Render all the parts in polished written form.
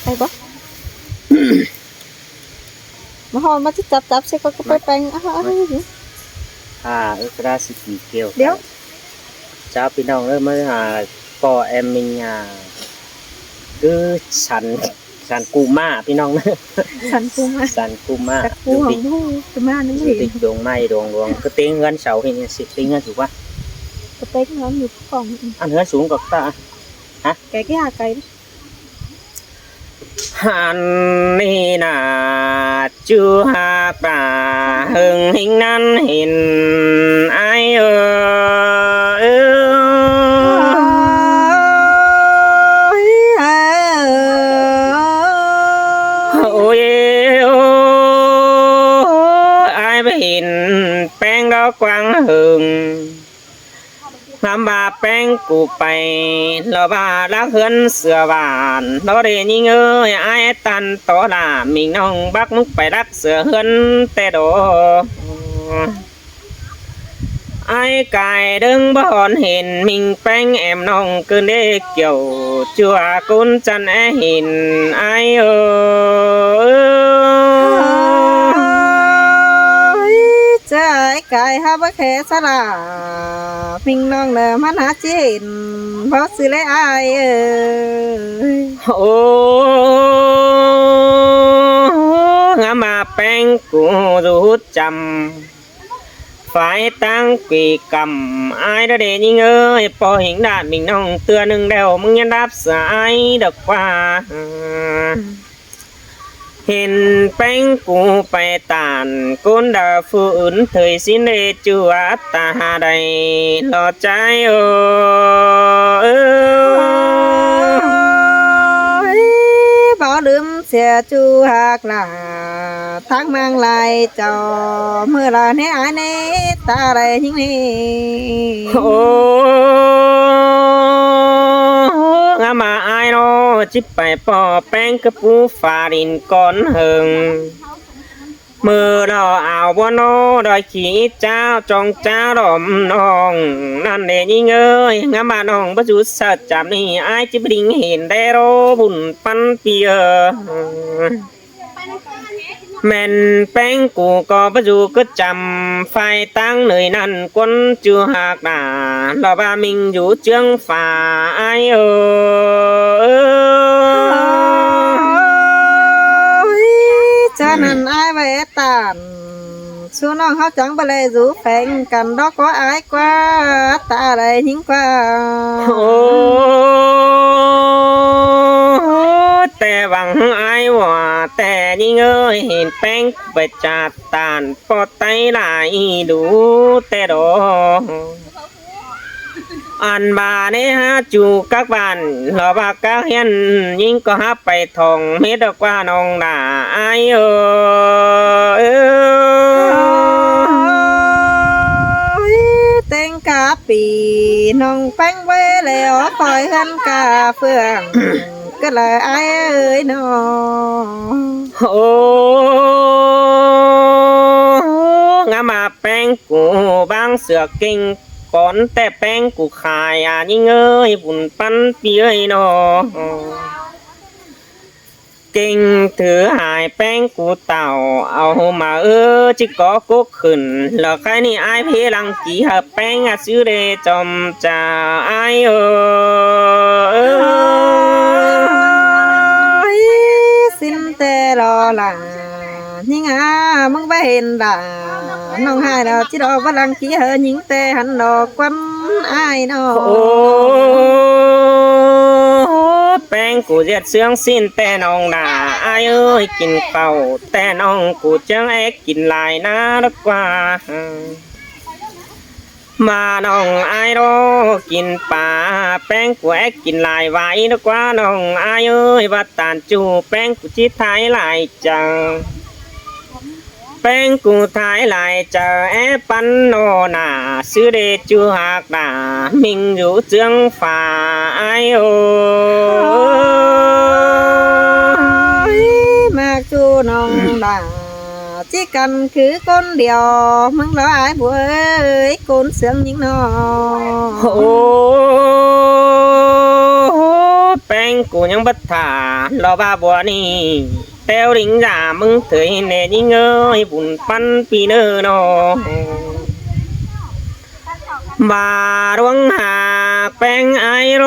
đây bác mà hồi mà thích chập sẽ có cái bánh bánh gì ra xịt kêu đéo cháu pin đồng đó mới có em mình cứ sẵn cù ma pin đồng sẵn cù ma sẵn cù hồng thu cái ma nó gì tịch đường may đường cái tiếng ngân sầu thì xịt tiếng ngân chủ quá cái tiếng nó nhiều còn ăn hết xuống cọc ta hả cái hạt cây hàn ni na chưa hạt bà hừng hình nan hình ai ôi ai mới hình bèn đó quang hừng làm bà bèn cụ bày lo bà đã hơn sửa bàn đó để nhìn ơi ai tan tỏ là mình nông bác mức phải đắc sửa hơn tê đồ ai cài đứng bọn hình mình bèn em nông cơn đê kiểu chùa cún chân hình ai trái cài ha bác khé xa là mình nong là mắt há chín bác sư lấy ai ô ngã mà bèn cụ rút chầm phải tăng quỷ cầm ai đó để nhìn ơi po hình đạn mình nông tưa nâng đeo mừng nhân đáp sợ ai được qua hình bánh cụ phải tàn côn đà phụ ứng thời xin để chùa ta đầy lo trái bỏ đêm xe chu hạc là tháng mang lại cho mưa là nế ai nế ta đây những nế ngã mà ai nó chip phải bỏ bánh cái bú phà đình con hừng mưa đỏ ảo bó nó đòi chỉ trao trong trao đòm nòngนั่นđể nhìn ơi ngã mà nòng bắt chú sợ chạm đi ai chip đình hình đê rô bùn pan bìa men bánh cụ có bắt chú cứ chầm phải tăng nơi năn quân chưa hạc đà lo ba mình chú chương phà ai cho nên ai về tàn xuống non họ chẳng bao lê rủ phèn cần đó có ai qua ta đây những qua tè bằng ai hòa tè nhìn ơi hình bánh bạch chặt tàn po tay lại đủ tè đồ anh bà nè ha chú các bạn lo bà các hiền nhưng có hát bài thòng hết được qua nông đã ai tên cá bì nông bánh quê lèo khỏi hơn cả phường cái lời ai ơi nó ngã mà bánh của bang sửa kinh con tè bánh của khai nhìn ơi bùn pan bia nó kinh thứ hai bánh của tàu ao mà chỉ có cố khẩn là cái này ai phê lăng chỉ hợp bánh xứ đề chồng trà ai xin tê lo là nhưng mong bé hiền là nông hai là chỉ đó vẫn lăng chỉ hơn những tê hắn đồ quấn ai nó bánh của giết xương xin tè nông đã ai ơi kín cầu tè nông của chẳng ếch kín lại ná đất qua mà nông ai đó kín bà bánh của ếch kín lại vậy đất qua nông ai ơi và tàn chủ bánh của chiếc thái lại chẳng bánh của thái lại chờ ép bắn nô nà sư đề chưa hạc đà mình rủ chương phà ai mà chú nông đà chỉ cần cứ con điều mừng đó ai bùa ơi con sướng những nó แป้งกูยังบัดถารอบ้าบัวนี่แต้วริงจ่ามึงเถยแน่ยิ่งเอ้ยบุญปันปีเนอเนอบาดวงหาแป้งไอโร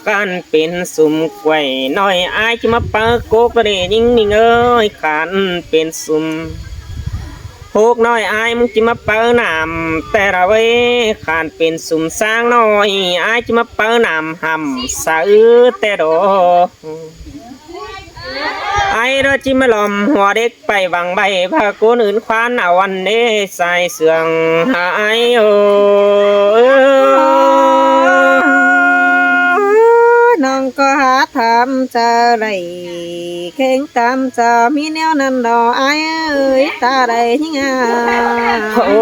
กันเป็นสุ่มไว้น้อยไอจะมาปะโกกประเดี๋ยวยิ่งนิ่งเอ้ยกันเป็นสุ่มพวกน้อยไอมึงจะมาเปิดน้ำแต่ละเว้ขานเป็นสุ่มสร้างน้อยไอจะมาเปิดน้ำหำสะอื้อแต่ดอไอเราจิมาลอมหัวเด็กไปวังใบพากูอื่นควานเอาวันเด้ใส่เสื่องหาไอโอน้องก็หาทำจะไรเข่งตามจะมีแนวนั้นดอกไอ้เอ้ยตาได้ยิ่งโอ้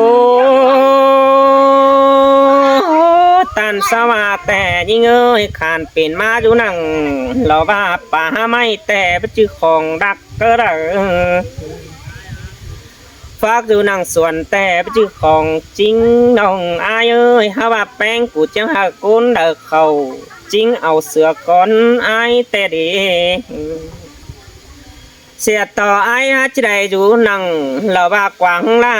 ตันสว่าแต่ยิ่งเอ้ยขานเป็นมาอยู่นั่งเราว่าป่าไม่แต่เป็นชื่อของรักก็ได้ฝากอยู่นั่งส่วนแต่เป็นชื่อของจริงน้องอายเอ้ยฮาว่าแป้งกูจังหากุนเด้อเขาจริงเอาเสือก้อนอายแต่เดเสียต่อไอ้ฮัจได้อยู่นั่งเราว่ากวางลา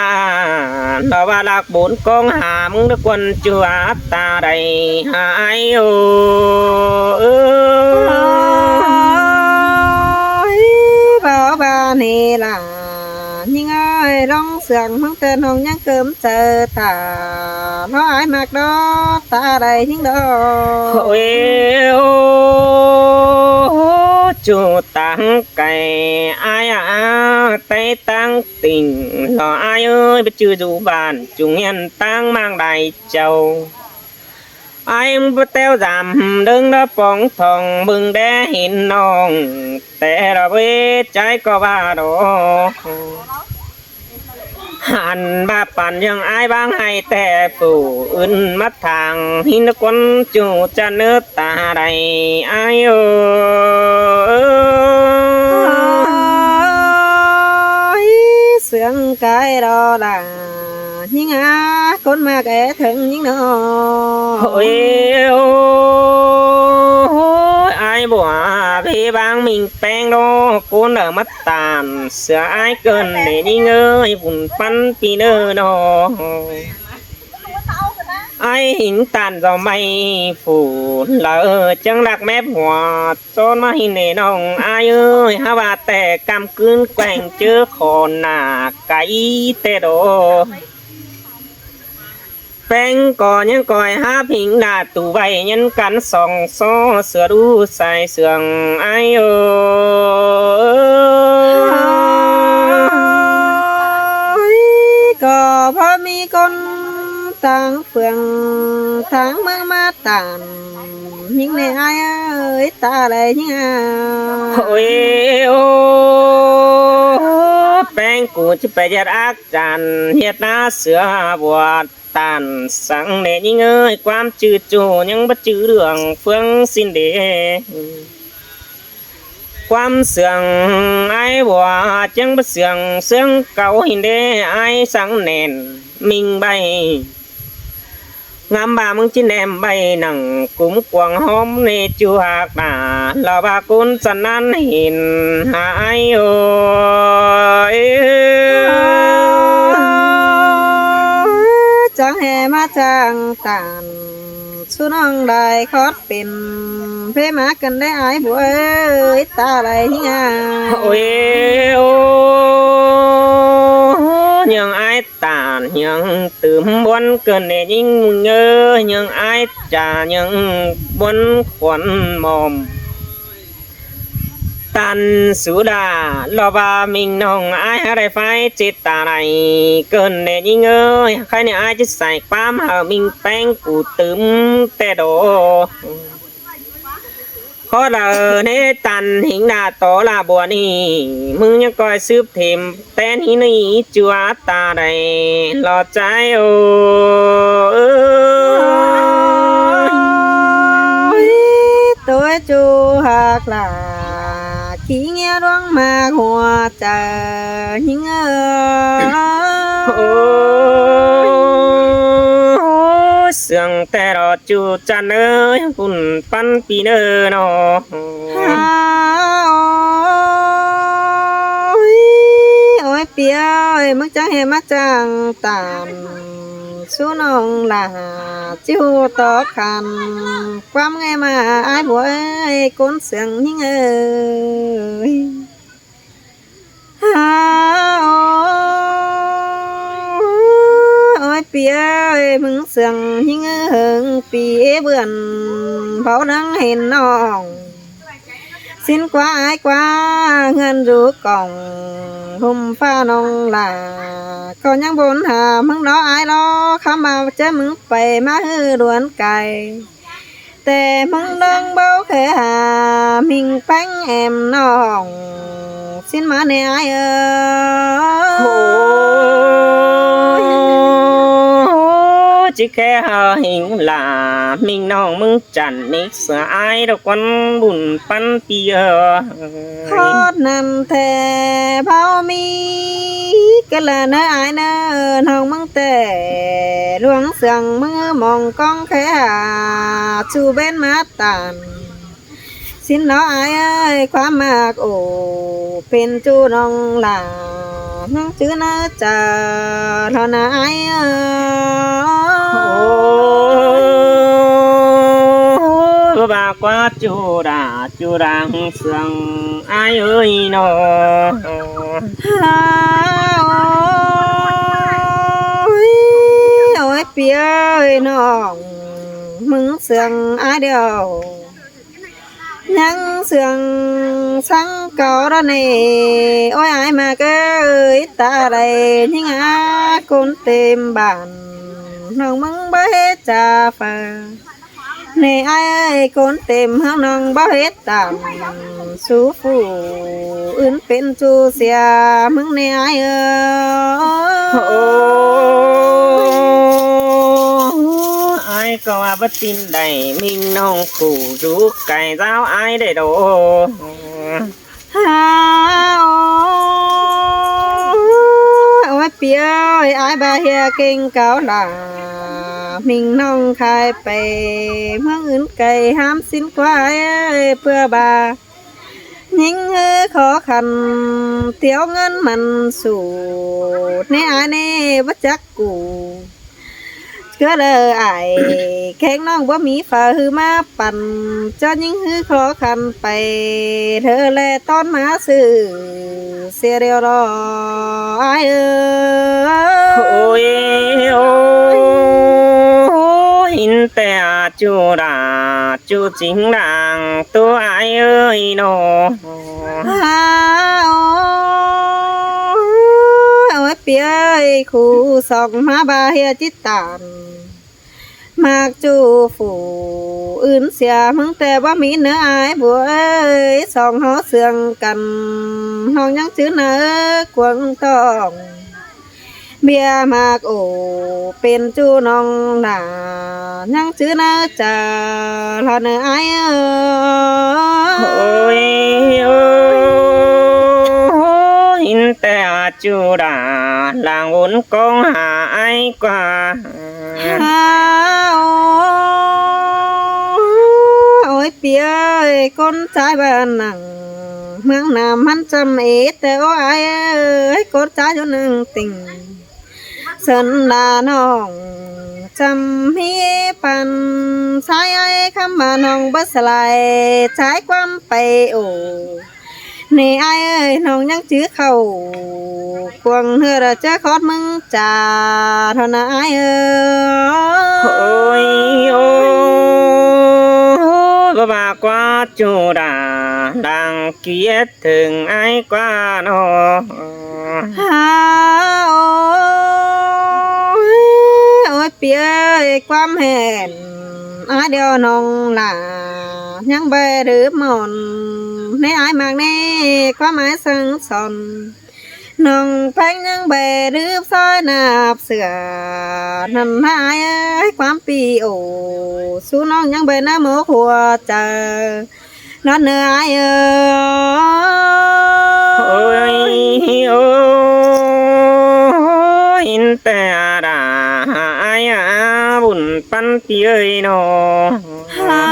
เราว่าลักบุญกองหามทุกคนจัวตาใดหายโอ้บ่บานี่ล่ะยิ่งเอ้ยร้องเสียงมังเตือนห้องยังเกิมเจอตาเพราะไอ้มากดอตาใดยิ่งดอโอ้ยโอ้จูตังไก่อายไตตั้งติ่งรออายเอ้ยไปจื้ออยู่บ้านจุงเงินตั้งmang đại châu ai bữa teo giảm đừng đã bóng thòng mừng để hình nòngแต่เราเว้ใจก็บ้าดอหันบ้าปั่นยังอายบ้างให้แต่ผู้อื่นมัดทางหินคนจูจะเนื้อตาใดอายเอเสียงกายรอด่ายิ่งคนมาแก่ถึงยิ่งนอโอ้ยai bỏ về bang mình bang đó cô nở mắt tàn sợ ai cần để đi ngơi vùng phân pi nơ đó ai hình tàn vào mây phủ lỡ chẳng lạc mép hòa cho mà hình nề nòng ai ơi ha bà tè cam cướn quanh chưa khổ nà cái tè đóแป้งก่อยังก่อยหาพิงหน้าตู่ใบยันกันส่องซ้อเสือดูใส่เสื่องไอเอก็พอมีคนต่างเฟืองทางเมืองมาต่างยิ่งในไอเอ้ยตาอะไรยิ่งโอ้ยโอ้แป้งกูจะไปยัดอักจันเฮ็ดหน้าเสือบวชตานสังเนยิ่งเอ้ยความจืดจูยังบ่จืดเรื่องเฟืองสิ้นเดความเสื่องไอ้บัวจังบ่เสื่องเสื่องเก่าหินเดไอ้สังแน่นมิงใบงามบ่ามึงจิแนมใบหนังกุ้มกวางหอมในจูหักหน้าลาบากุนสันนั้นเห็นหายโอ้ยจังแห่มาจังตานสุน้องได้คอดเป็นเพมากันได้อายบัวเอ้ยตาอะไรเฮียโอ้ยโอ้ยังอายตานยังตื่มบนเกินเนยิ่งเงยยังอายจ่ายังบนขวัญมอมตันสุดาลอบามิงน้องอายอะไรไฟจิตตาไหนเกินเนยิ่งเอ้ยใครเนี่ยอายจะใส่ความหามิงแป้งกูตึมแต่โดขอเดาเนตันหิงดาโตลาบัวนี่มึงยังคอยซืบเทมแต่นี่นี่จัวตาใดหลอดใจโอ้ตัวจูหักหลาขี้เงี้ยร้องมาหัวใจยิ่ง เสียงแต่รอจูจันเอ้ยบุญปันปีเนอนอ โอ้ยเปียเอ้ยมึงจังเห็นมาจังตามสู้น้องลาจิ้วต่อคันความไงมาอายบัวเอ้ยคนเสียงยิ่งเอ้ยโอ้ยเปียเอ้ยมึงเสียงยิ่งเอิงปีเบื่อนเผาดังเห็นน้องสิ้นกว่าอายกว่าเงินรู้กล่องหุ่มฟ้าน้องลาก็ยังบนหามึงรออายรอเข้ามาเจอมึงไปมาฮือดวนไก่แต่มึงดังเบาแค่หามิงแป้งแอมน้องสิ้นมาในอายโอ้chỉ khe hờ hình là mình nong mừng chẳng nít sợ ai đâu con buồn pan tia ทอดนำแทเผามีก็ละเนออายเนอน้องมึงแต่หลวงเสียงมือมองกล้องแค่ชูเบ้นมาตันสิ้นน้ออายเอ้ยความมากโอ้เป็นจูน้องหลาน้องชื่อเนอเจอเท่านาอายเอ้ย bà qua chu đàng sương ai ơi nó โอ้ยเปียเอ้ยน้องมึงเสียงอายเดียวยังเสียงสังเก่าแล้วนี่โอ้ยอายมาเกยตาใดยังอาคนเต็มบ้านน้องมึงบ่เฮ็ดจ่าฟ้าในอายคนเต็มห้องน้องบ่เฮ็ดตามสู้ผู้อื่นเป็นจูเสียมึงในอายเอ้ย ai có bất tin đầy mình nông cụ rú cày giáo ai để đồ โอ้ยเปียเอ้ยอายบาเฮียเก่งเก่าหล่ามิงน้องขายไปเมืองอื่นไกลห้ามสิ้นควายเอ้ยเพื่อบายิงเอขอคันเที่ยวเงินมันสู่ในอายนี่บ่จักกูก็เลยอายแข้งน้องบ่มีฝ่าหือมาปั่นจะยิงหือขอคันไปเธอแลตอนมาซื้อเสียเดียวรออายôi ôi in tè chu chính làng tôi ai ơi nó โอ้ยเปียเอ้ยคู่สองมาบาเฮียจิตตานมากจูฝูอื่นเสียมึงแต่ว่ามีเนื้ออายบัวเอ้ยสองหอเสืองกันน้องยังชื่อเนื้อกวงตองเบียมากโอเป็นจูน้องหนายังชื่อเนื้อจ่าทอเนื้ออายôi ôi in tè chu đà làng vốn con hà ai qua โอ้ยเปียเอ้ยคนใจบ้านหนังเมืองน้ำมันจำเอแต่โอ้ยเอ้ยคนใจจนหนึ่งติ่งเสินลาน้องจำพี่ปันสายไอ้คำมาน้องบัสลายใช้ความไปโอนี่ไอ้เอ้ยน้องยังจื้อเข้ากวงเธอจะคอดมึงจ่าเท่านั้นไอ้เอ้ย ôi ôi bà qua chu đà đang kia thường ai qua nó โอ้ยเปียความเห็นอายเดียวน้องหล่ายังเบหรือหมอนในอายมากแน่ความหมายสังสอนน้องแพงยังเบหรือซอยนาบเสือนั่นอายความปีโอสู้น้องยังเบน้ำโมหัวเจอนอนเนื้ออายôi ôi in tè đà ai à buồn pan ปีเอ้ยนอ ฮา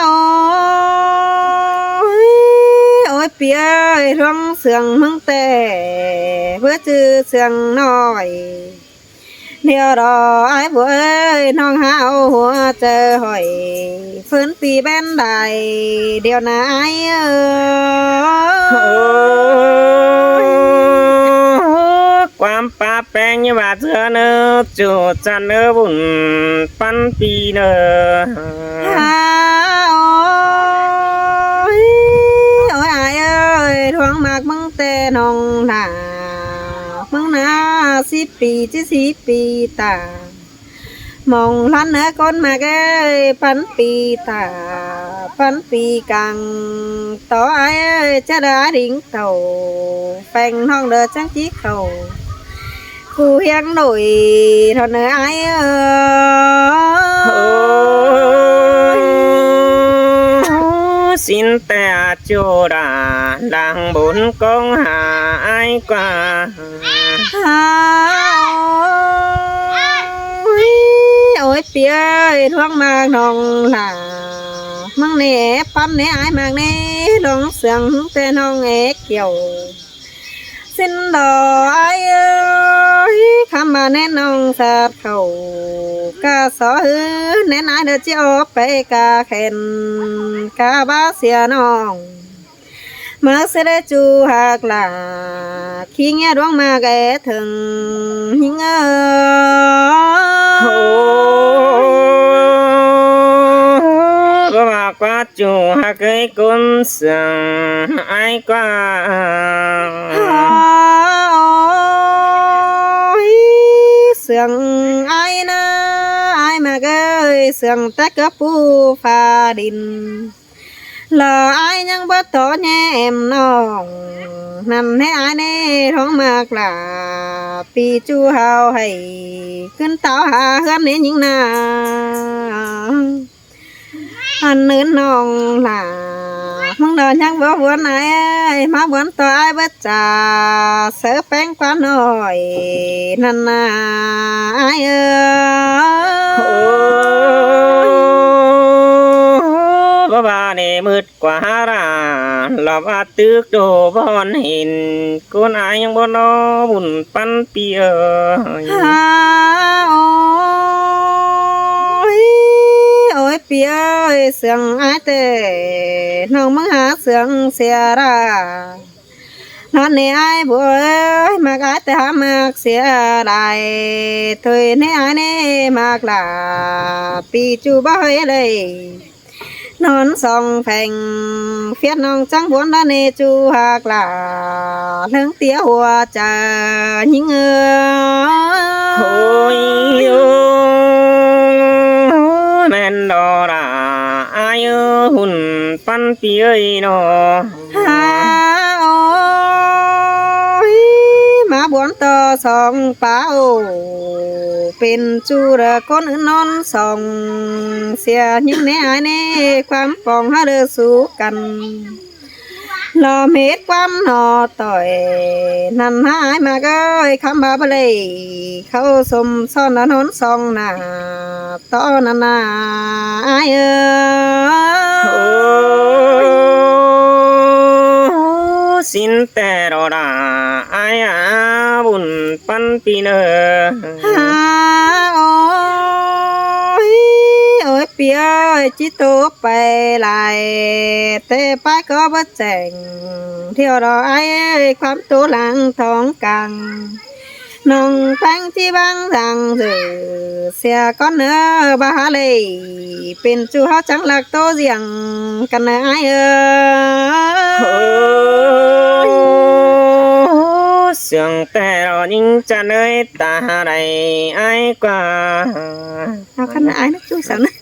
โอ้ยเปียเอ้ยร้องเสียงมึงแต่เพื่อจื้อเสียงน้อยเดี๋ยวรอไอ้บัวเอ้ยน้องหาเอาหัวเจอหอยฟื้นปีแบนได้เดี๋ยวนะไอ้โอ้ความป่าแปลงยี่ว่าเธอเนอจูจันเนอบุญปันปีเนอ ฮาโอ้ยไอ้เอ้ยทวงมากมึงแต่น้องหนามึงนา10 ปี40 ปีตามองลันเนื้อก้นมาแกปันปีตาปันปีกังต่อไอ้จะได้ดิ่งเต่าแปงห้องเดือจังจีเขากูเฮียงหน่อยทนเนื้อไอ้โอ้สินแต่จูราดังบุญกงหาไอ้กว่า โอ้ยเปียทวงมากน้องหลามังเน่ปั๊มเน่ไอ้มากเน่ลงเสียงแต่น้องเอกเกี่ยวสิ้นดอกไอ้เอ้ยคำมาแน่น้องสาดเขากาสอแน่นายเดือดจะออกไปกาเข็นกาบ้าเสียน้องเมื่อเสด็จจูหักหลาขี้เงี้ยดวงมาแกถึงหิงโอ้ก็มากว่าจูหักไอ้กุนเสียงไอ้กว่าเสียงไอ้นะไอ้มาเกยเสียงตะกะปูฟ้าดินลอไอ้ยังบ่โตแย่แอมน้องนั่นให้ไอ้เน่ท้องมากลาปีจูเฮาให้ขึ้นเต้าหาเฮือนนี่ยิงนาอันนื้นน้องหลามึงเดินยังบ่หวนไอ้มาหวนต่อไอ้บ่จ่าเสือแป้งกว่าน้อยนั่นน่ะไอ้โอ้บ่บาเนมืดกว่าหาราหลับอาตึกโดบอนเห็นคนอายยังบ่นอบุญปันปีเอ้ยโอ้ยโอ้ยเปียเสียงไอ้เต้น้องมึงหาเสียงเสียรานอนนี่ไอ้บัวมากไอ้แต่หามากเสียได้ถอยนี่ไอ้นี่มากลาปีจูบ่เฮยเลยนอนสองแผงเฟียดน้องจังบวนละเนจูหักลาเรื่องเตี้ยหัวจะยิงโอ้ยแม่นดอราอายหุ่นปันปีเอ้ยนอโอ้ยมาบวนต่อสองเป้าเป็นจูระคนอื่นนอนสองเสียยิ่งแน่ไอ้แน่ความปองหาเดือสู้กันรอเม็ดความหนอต่อยนั่นหายมาก็คำบาบเลยเขาสมซ่อนนอนสองหน้าต่อนานาไอ้สินแต่รอดาอายาบุญปันปีเนอโอ้ยโอ้ยเปียจิตโตไปหลายแต่ป้าก็บ่แจ้งเที่ยวรอไอ้ความตัวหลังท้องกังน้องตั้งที่บางทางเสียก้อนเนื้อบาเลยเป็นจูเฮาจังหลักโตเสียงกันนะไอ้เสียงแต่เรายิ่งจะเนยตาใดไอ้กว่าเอาขนาดไอ้นักจูสาวนะ